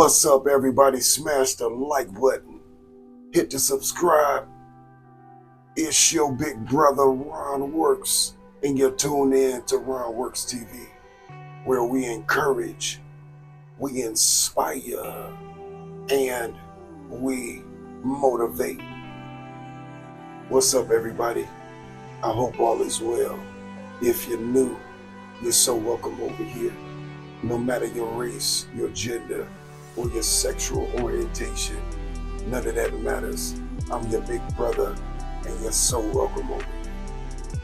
What's up, everybody? Smash the like button. Hit the subscribe. It's your big brother, RonWorks, and you're tuned in to RonWorks TV, where we encourage, we inspire, and we motivate. What's up, everybody? I hope all is well. If you're new, you're so welcome over here. No matter your race, your gender, or your sexual orientation, none of that matters. I'm your big brother, and you're so welcome over here.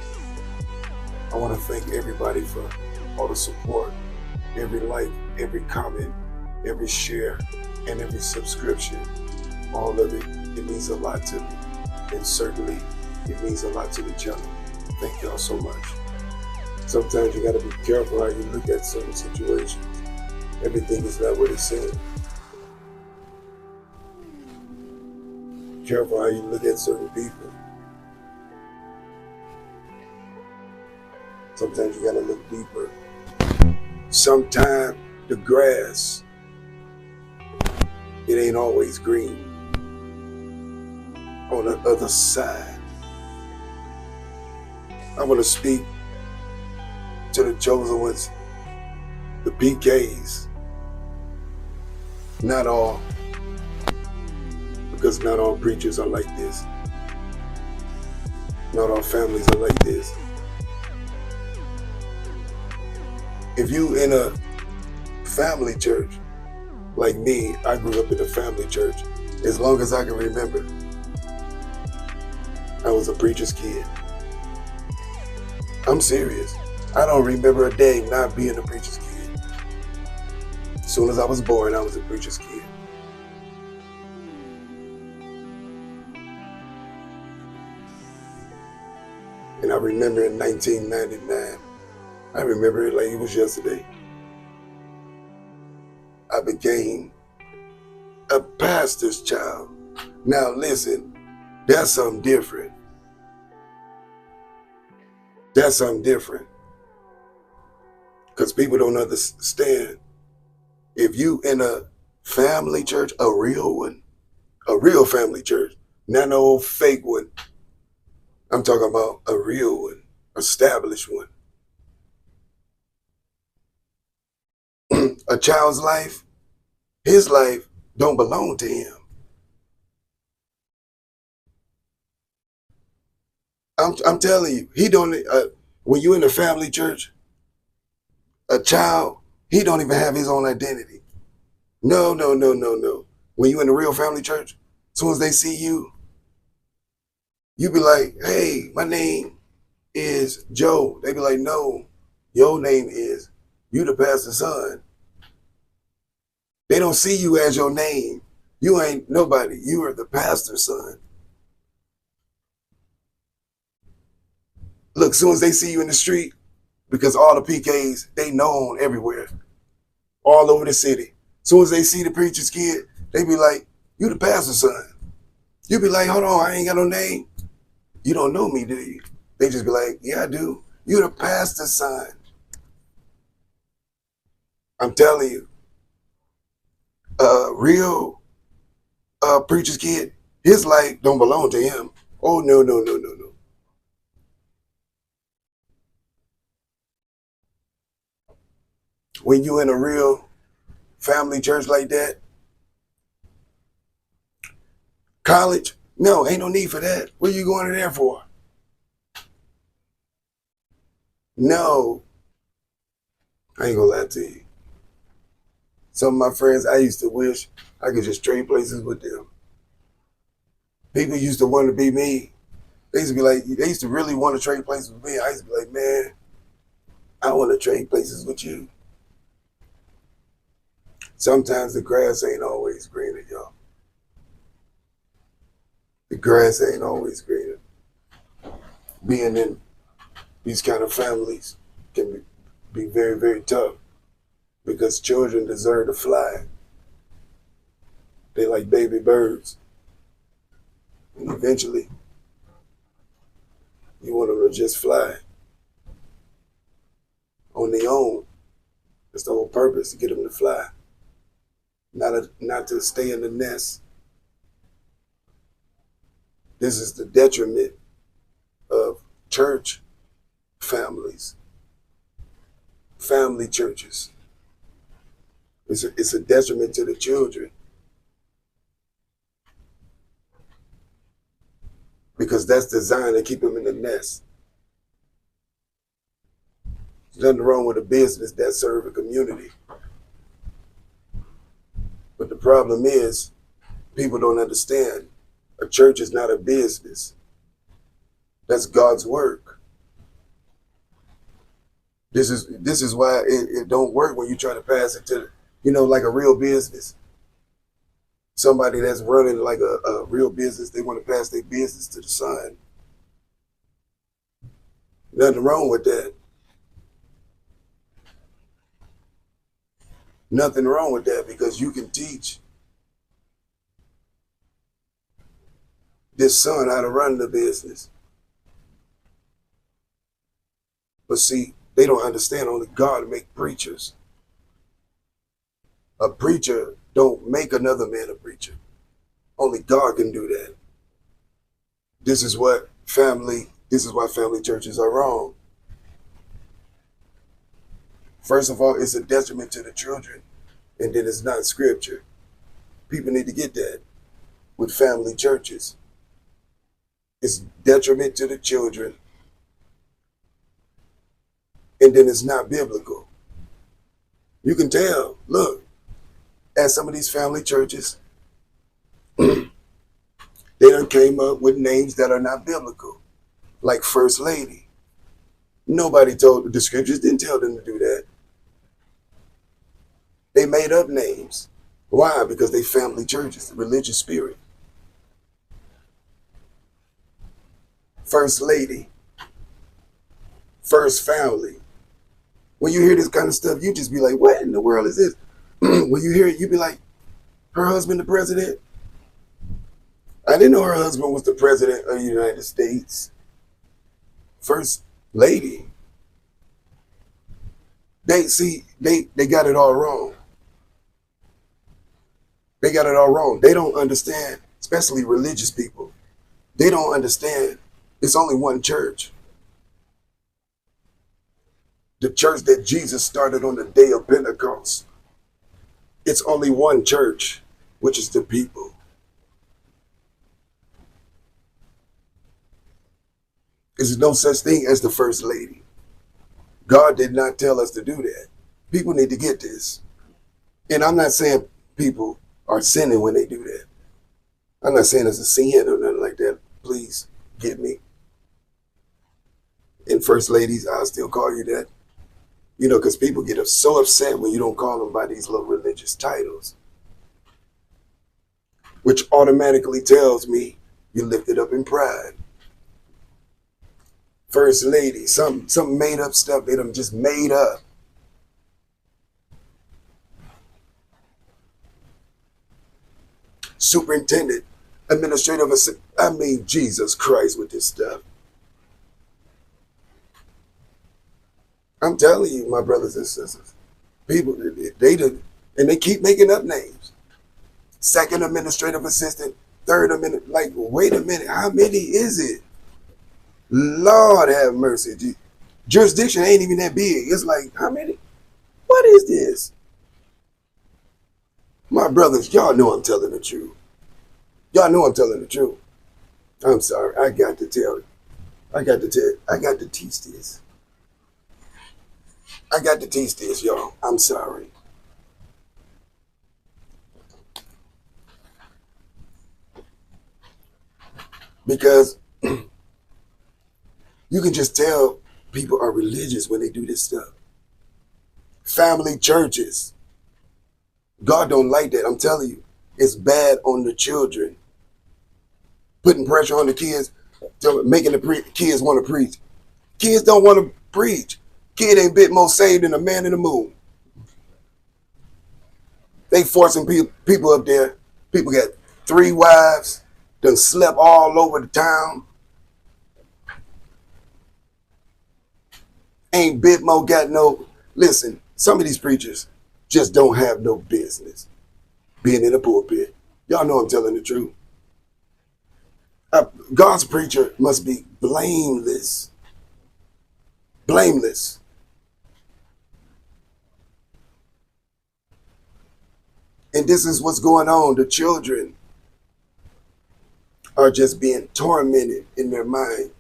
I want to thank everybody for all the support, every like, every comment, every share, and every subscription. All of it, it means a lot to me, and certainly it means a lot to the channel. Thank y'all so much. Sometimes you got to be careful how you look at certain situations. Everything is not what it's saying. Careful how you look at certain people. Sometimes you got to look deeper. Sometimes the grass, it ain't always green on the other side. I want to speak to the chosen ones, the PKs. Not all, because not all preachers are like this. Not all families are like this. If you in a family church, like me, I grew up in a family church. As long as I can remember, I was a preacher's kid. I'm serious. I don't remember a day not being a preacher's kid. As soon as I was born, I was a preacher's kid. And I remember in 1999, I remember it like it was yesterday, I became a pastor's child. Now listen, that's something different. That's something different. Because people don't understand. If you in a family church, a real one, a real family church, not no old fake one. I'm talking about a real one, established one. A child's life, his life don't belong to him. I'm telling you, he don't. When you in a family church, a child, he don't even have his own identity. No. When you in a real family church, as soon as they see you, you be like, hey, my name is Joe. They be like, no, your name is, you the pastor's son. They don't see you as your name. You ain't nobody. You are the pastor's son. Look, as soon as they see you in the street, because all the PKs, they known everywhere, all over the city. As soon as they see the preacher's kid, they be like, you the pastor's son. You be like, hold on, I ain't got no name. You don't know me, do you? They just be like, yeah, I do. You the pastor's son. I'm telling you, a real preacher's kid, his life don't belong to him. Oh, no. When you in a real family church like that, college, no, ain't no need for that. What are you going to there for? No, I ain't gonna lie to you. Some of my friends, I used to wish I could just trade places with them. People used to want to be me. They used to be like, they used to really want to trade places with me. I used to be like, man, I want to trade places with you. Sometimes the grass ain't always greener, y'all. The grass ain't always greener. Being in these kind of families can be very, very tough, because children deserve to fly. They like baby birds. And eventually, you want them to just fly on their own. That's the whole purpose, to get them to fly. not to stay in the nest. This is the detriment of church families, family churches. It's a detriment to the children because that's designed to keep them in the nest. There's nothing wrong with a business that serves a community. But the problem is, people don't understand. A church is not a business. That's God's work. This is why it don't work when you try to pass it to, like a real business. Somebody that's running like a real business, they want to pass their business to the son. Nothing wrong with that. Nothing wrong with that because you can teach this son how to run the business. But see, they don't understand only God make preachers. A preacher don't make another man a preacher. Only God can do that. This is why family churches are wrong. First of all, it's a detriment to the children, and then it's not scripture. People need to get that with family churches. It's detriment to the children, and then it's not biblical. You can tell, look, at some of these family churches, they done came up with names that are not biblical, like First Lady. Nobody told, the scriptures didn't tell them to do that. They made up names. Why? Because they family churches, the religious spirit. First Lady, First Family. When you hear this kind of stuff, you just be like, what in the world is this? When you hear it, you be like, her husband the president? I didn't know her husband was the president of the United States. First Lady. They got it all wrong. They got it all wrong. They don't understand, especially religious people. They don't understand it's only one church. The church that Jesus started on the day of Pentecost. It's only one church, which is the people. There's no such thing as the First Lady. God did not tell us to do that. People need to get this. And I'm not saying people are sinning when they do that. I'm not saying it's a sin or nothing like that. Please get me. And First Ladies, I'll still call you that. Because people get so upset when you don't call them by these little religious titles, which automatically tells me you're lifted up in pride. First Lady, some made up stuff they done just made up. Superintendent, administrative assistant. I mean, Jesus Christ with this stuff. I'm telling you, my brothers and sisters, people, they do, and they keep making up names. Second administrative assistant, third administrative, like, wait a minute, how many is it? Lord have mercy. Jurisdiction ain't even that big. It's like, how many? What is this? My brothers, y'all know I'm telling the truth. Y'all know I'm telling the truth. I'm sorry, I got to tell you. I got to teach this. I got to teach this, y'all. I'm sorry. Because you can just tell people are religious when they do this stuff. Family churches. God don't like that. I'm telling you, it's bad on the children. Putting pressure on the kids, making the kids want to preach. Kids don't want to preach. Kid ain't bit more saved than a man in the moon. They forcing people up there. People got 3 wives, done slept all over the town. Ain't bit more got no. Listen, some of these preachers just don't have no business. being in the pulpit. Y'all know I'm telling the truth. God's preacher must be blameless. Blameless. And this is what's going on. The children are just being tormented in their mind.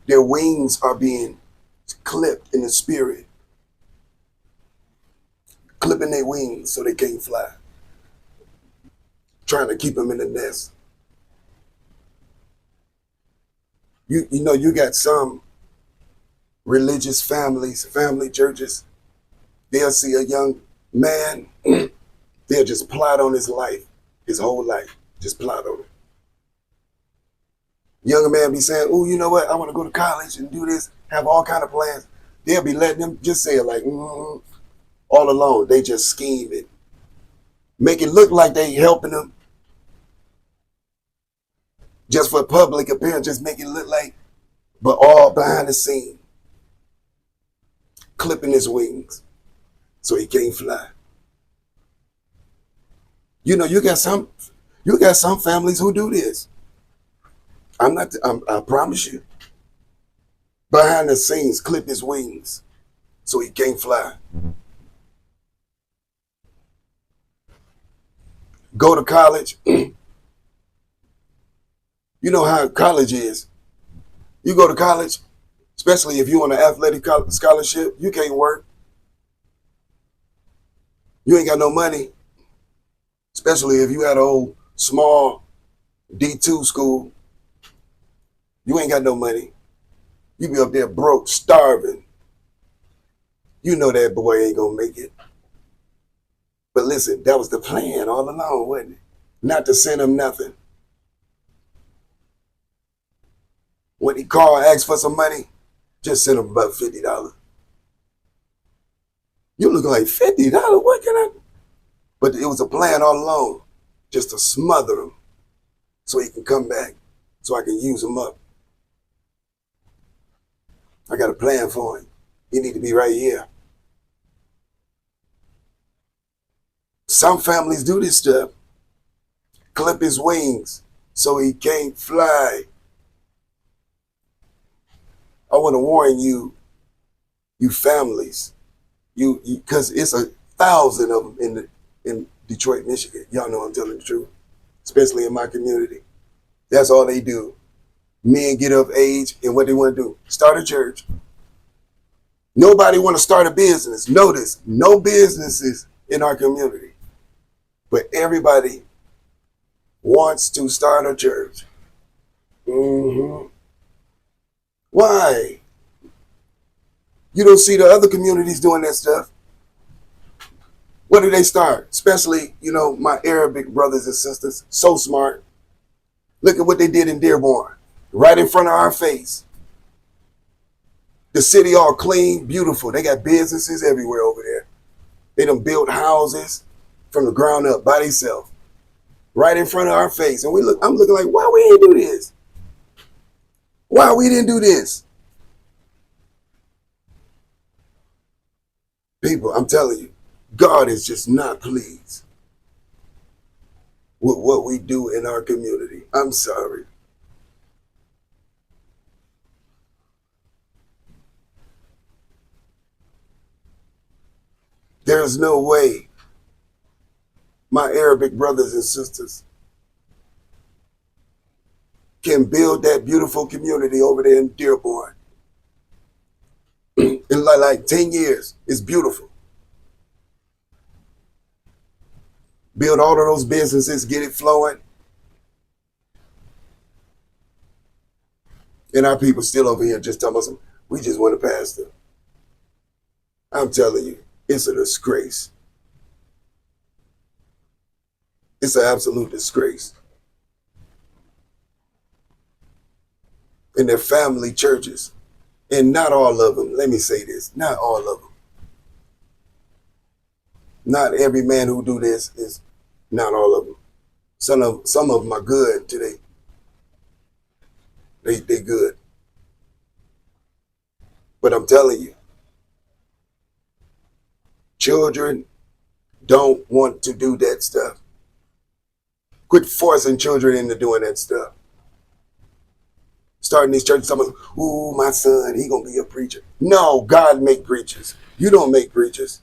Their wings are being clipped in the spirit. Clipping their wings so they can't fly. Trying to keep them in the nest. You know, you got some religious families, family churches. They'll see a young man, they'll just plot on his life, his whole life, just plot on it. Younger man be saying, oh, you know what, I want to go to college and do this, have all kind of plans. They'll be letting them just say it like, all alone. They just scheme it. Make it look like they helping them. Just for public appearance, just make it look like, but all behind the scene. Clipping his wings so he can't fly. You know, you got some families who do this. I promise you. Behind the scenes, clip his wings so he can't fly. Go to college. You know how college is. You go to college, especially if you on an athletic scholarship, you can't work. You ain't got no money, especially if you had an old small D2 school. You ain't got no money. You be up there broke, starving. You know that boy ain't gonna make it. But listen, that was the plan all along, wasn't it? Not to send him nothing. When he called, asked for some money, just send him about $50. You looking like $50? What can I? But it was a plan all along, just to smother him so he can come back, so I can use him up. I got a plan for him. He need to be right here. Some families do this stuff. Clip his wings so he can't fly. I want to warn you, you families, because it's 1,000 of them in Detroit, Michigan. Y'all know I'm telling the truth, especially in my community. That's all they do. Men get of age, and what they want to do, start a church. Nobody want to start a business. Notice, no businesses in our community, but everybody wants to start a church. Why? You don't see the other communities doing that stuff. What do they start? Especially, you know, my Arabic brothers and sisters, so smart. Look at what they did in Dearborn, right in front of our face. The city all clean, beautiful. They got businesses everywhere over there. They done built houses from the ground up by themselves, right in front of our face. And I'm looking like, why we ain't do this? Why we didn't do this? People, I'm telling you, God is just not pleased with what we do in our community. I'm sorry. There's no way my Arabic brothers and sisters can build that beautiful community over there in Dearborn. In like 10 years, it's beautiful. Build all of those businesses, get it flowing. And our people still over here just telling us, we just want a pastor. I'm telling you, it's a disgrace. It's an absolute disgrace. In their family churches. And not all of them, let me say this, not all of them. Not every man who do this is, not all of them. Some of them are good today. They good. But I'm telling you, children don't want to do that stuff. Quit forcing children into doing that stuff. Starting these churches, talking, ooh, my son, he gonna be a preacher. No, God make preachers. You don't make preachers.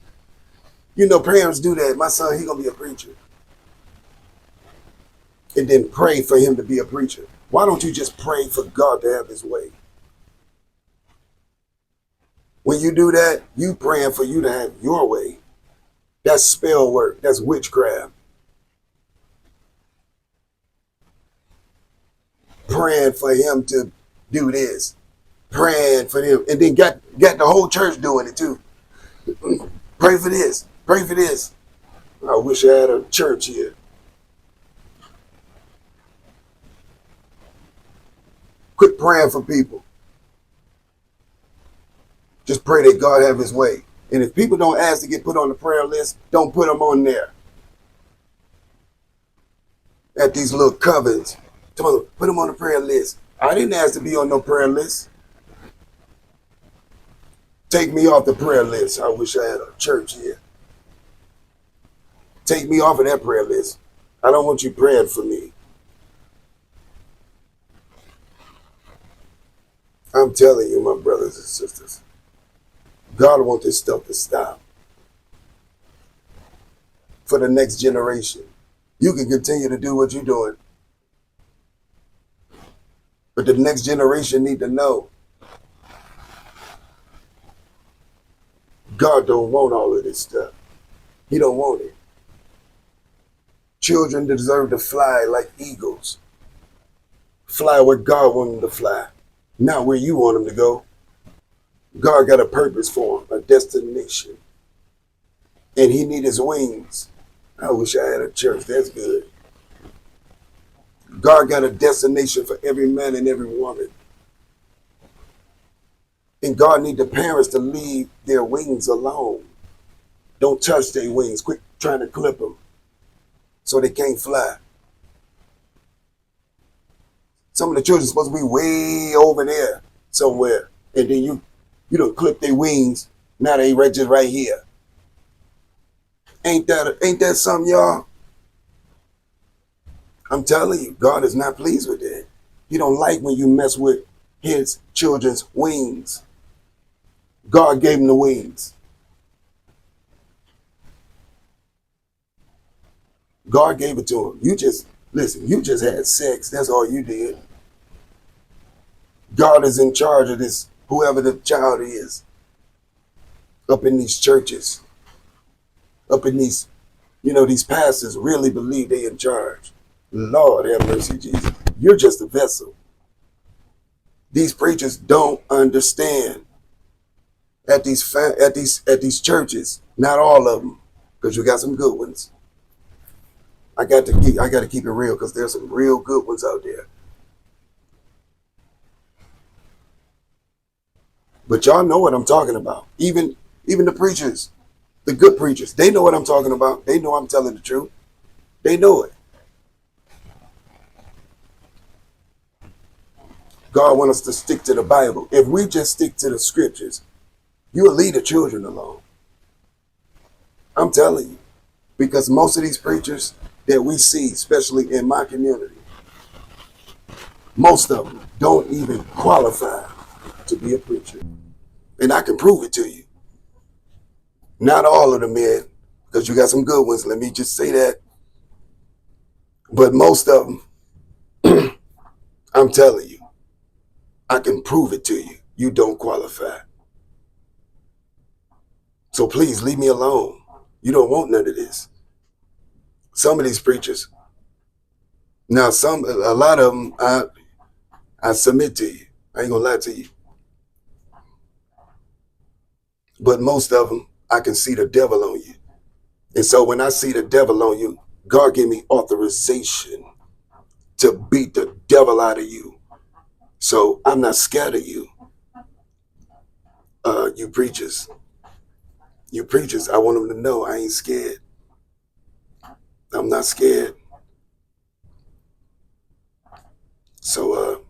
You know, parents do that. My son, he gonna be a preacher. And then pray for him to be a preacher. Why don't you just pray for God to have his way? When you do that, you praying for you to have your way. That's spell work. That's witchcraft. Praying for him to do this. Praying for him. And then got the whole church doing it too. Pray for this. Pray for this. I wish I had a church here. Quit praying for people. Just pray that God have his way. And if people don't ask to get put on the prayer list, don't put them on there. At these little covens. Put them on the prayer list. I didn't ask to be on no prayer list. Take me off the prayer list. I wish I had a church here. Take me off of that prayer list. I don't want you praying for me. I'm telling you, my brothers and sisters, God wants this stuff to stop. For the next generation. You can continue to do what you're doing. But the next generation need to know God don't want all of this stuff. He don't want it. Children deserve to fly like eagles. Fly where God wants them to fly, not where you want them to go. God got a purpose for them, a destination. And he need his wings. I wish I had a church. That's good. God got a destination for every man and every woman. And God need the parents to leave their wings alone. Don't touch their wings. Quit trying to clip them so they can't fly. Some of the children are supposed to be way over there somewhere. And then you don't clip their wings. Now they just right here. Ain't that something, y'all? I'm telling you, God is not pleased with that. He don't like when you mess with his children's wings. God gave them the wings. God gave it to him. You just had sex. That's all you did. God is in charge of this, whoever the child is. Up in these churches. Up in these, these pastors really believe they in charge. Lord have mercy, Jesus. You're just a vessel. These preachers don't understand. At these churches, not all of them, because you got some good ones. I got to keep it real, because there's some real good ones out there. But y'all know what I'm talking about. Even the preachers, the good preachers, they know what I'm talking about. They know I'm telling the truth. They know it. God wants us to stick to the Bible. If we just stick to the scriptures, you'll leave the children alone. I'm telling you. Because most of these preachers that we see, especially in my community, most of them don't even qualify to be a preacher. And I can prove it to you. Not all of the men, because you got some good ones, let me just say that. But most of them, I'm telling you, I can prove it to you. You don't qualify. So please leave me alone. You don't want none of this. Some of these preachers, now a lot of them, I submit to you. I ain't gonna lie to you. But most of them, I can see the devil on you. And so when I see the devil on you, God gave me authorization to beat the devil out of you. So I'm not scared of you. You preachers. You preachers, I want them to know I ain't scared. I'm not scared. So,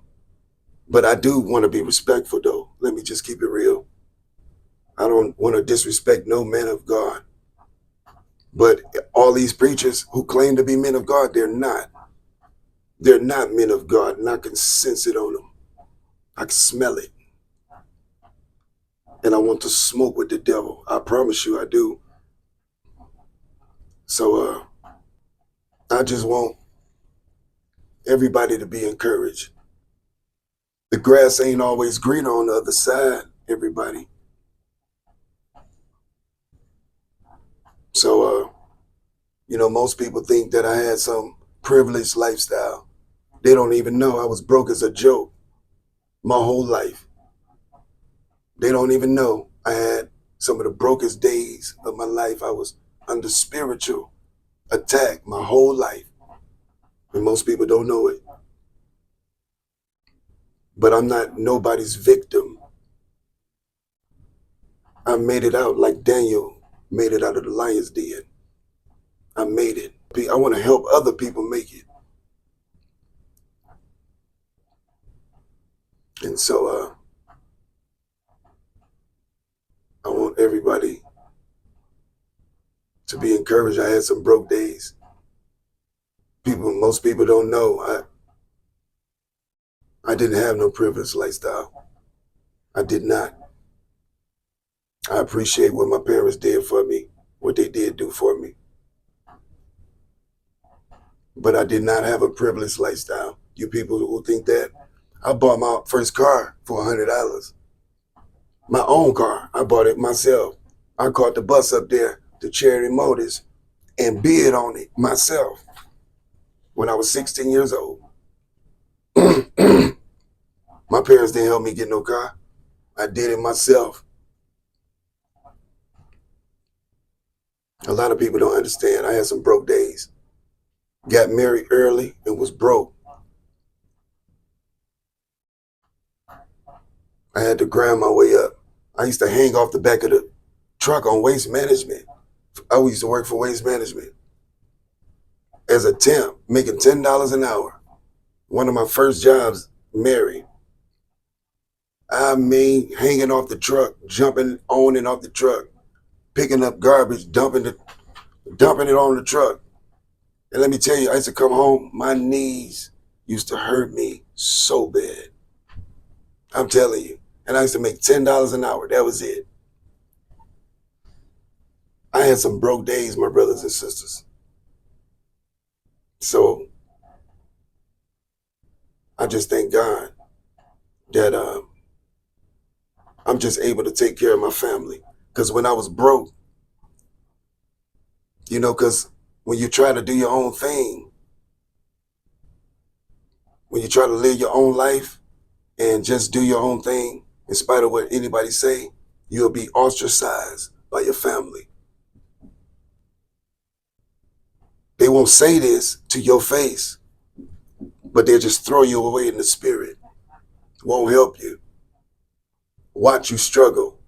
but I do want to be respectful though. Let me just keep it real. I don't want to disrespect no man of God. But all these preachers who claim to be men of God, they're not. They're not men of God, and I can sense it on them. I can smell it. And I want to smoke with the devil. I promise you I do. So I just want everybody to be encouraged. The grass ain't always greener on the other side, everybody. So, most people think that I had some privileged lifestyle. They don't even know I was broke as a joke my whole life. They don't even know I had some of the brokest days of my life. I was under spiritual attack my whole life. And most people don't know it. But I'm not nobody's victim. I made it out like Daniel made it out of the lion's den. I made it. I want to help other people make it. And so I want everybody to be encouraged. I had some broke days. Most people don't know. I didn't have no privileged lifestyle. I did not. I appreciate what my parents did for me, what they did do for me. But I did not have a privileged lifestyle. You people who think that, I bought my first car for $100. My own car. I bought it myself. I caught the bus up there to Charity Motors and bid on it myself when I was 16 years old. My parents didn't help me get no car. I did it myself. A lot of people don't understand. I had some broke days. Got married early and was broke. I had to grind my way up. I used to hang off the back of the truck on Waste Management. I used to work for Waste Management as a temp, making $10 an hour. One of my first jobs, married. I mean, hanging off the truck, jumping on and off the truck, picking up garbage, dumping it on the truck. And let me tell you, I used to come home, my knees used to hurt me so bad. I'm telling you. And I used to make $10 an hour. That was it. I had some broke days, my brothers and sisters. So I just thank God that I'm just able to take care of my family. Because when I was broke, because when you try to do your own thing, when you try to live your own life and just do your own thing, in spite of what anybody say, you'll be ostracized by your family. They won't say this to your face, but they'll just throw you away in the spirit. Won't help you. Watch you struggle.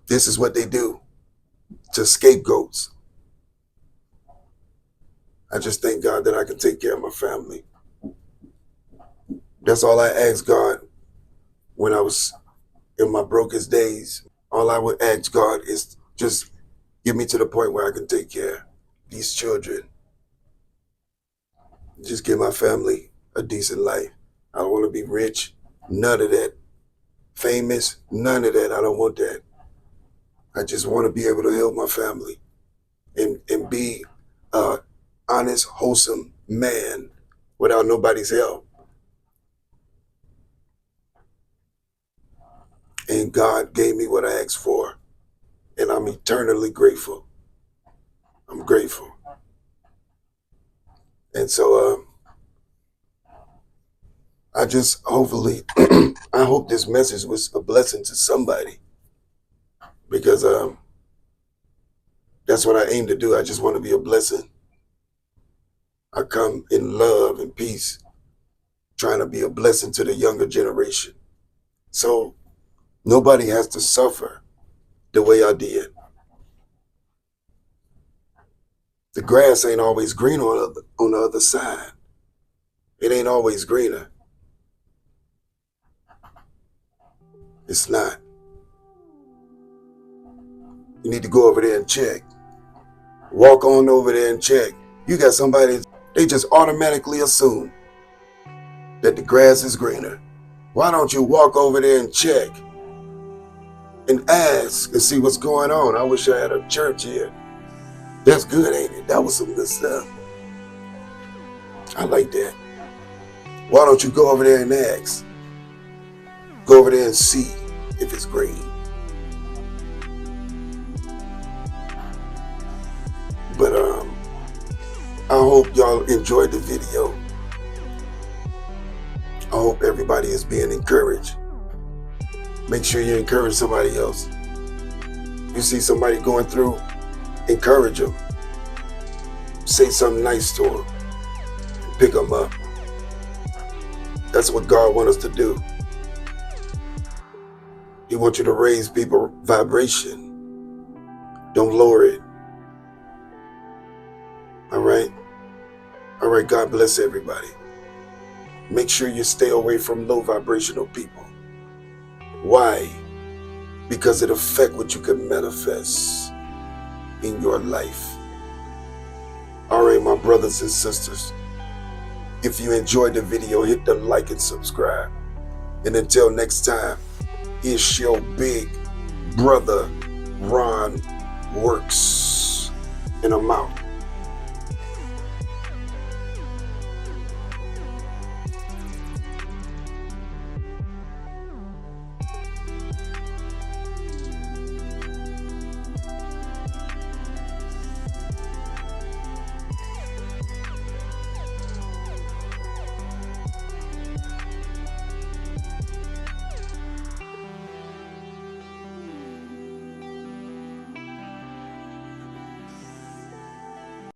This is what they do to scapegoats. I just thank God that I can take care of my family. That's all I asked God when I was in my brokest days. All I would ask God is just get me to the point where I can take care of these children. Just give my family a decent life. I don't want to be rich. None of that. Famous. None of that. I don't want that. I just want to be able to help my family and be an honest, wholesome man without nobody's help. And God gave me what I asked for. And I'm eternally grateful. I'm grateful. And so I just hopefully, I hope this message was a blessing to somebody. Because that's what I aim to do. I just want to be a blessing. I come in love and peace, trying to be a blessing to the younger generation. So nobody has to suffer the way I did. The grass ain't always green on the other side. It ain't always greener. It's not. You need to go over there and check. Walk on over there and check. You got somebody, they just automatically assume that the grass is greener. Why don't you walk over there and check and ask and see what's going on? I wish I had a church here. That's good, ain't it? That was some good stuff. I like that. Why don't you go over there and ask? Go over there and see if it's green. But I hope y'all enjoyed the video. I hope everybody is being encouraged. Make sure you encourage somebody else. You see somebody going through, encourage them. Say something nice to them. Pick them up. That's what God wants us to do. He wants you to raise people's vibration. Don't lower it. All right? All right, God bless everybody. Make sure you stay away from low vibrational people. Why? Because it affects what you can manifest in your life. All right, my brothers and sisters. If you enjoyed the video, hit the like and subscribe. And until next time, it's your big brother, RonWorks. And I'm out.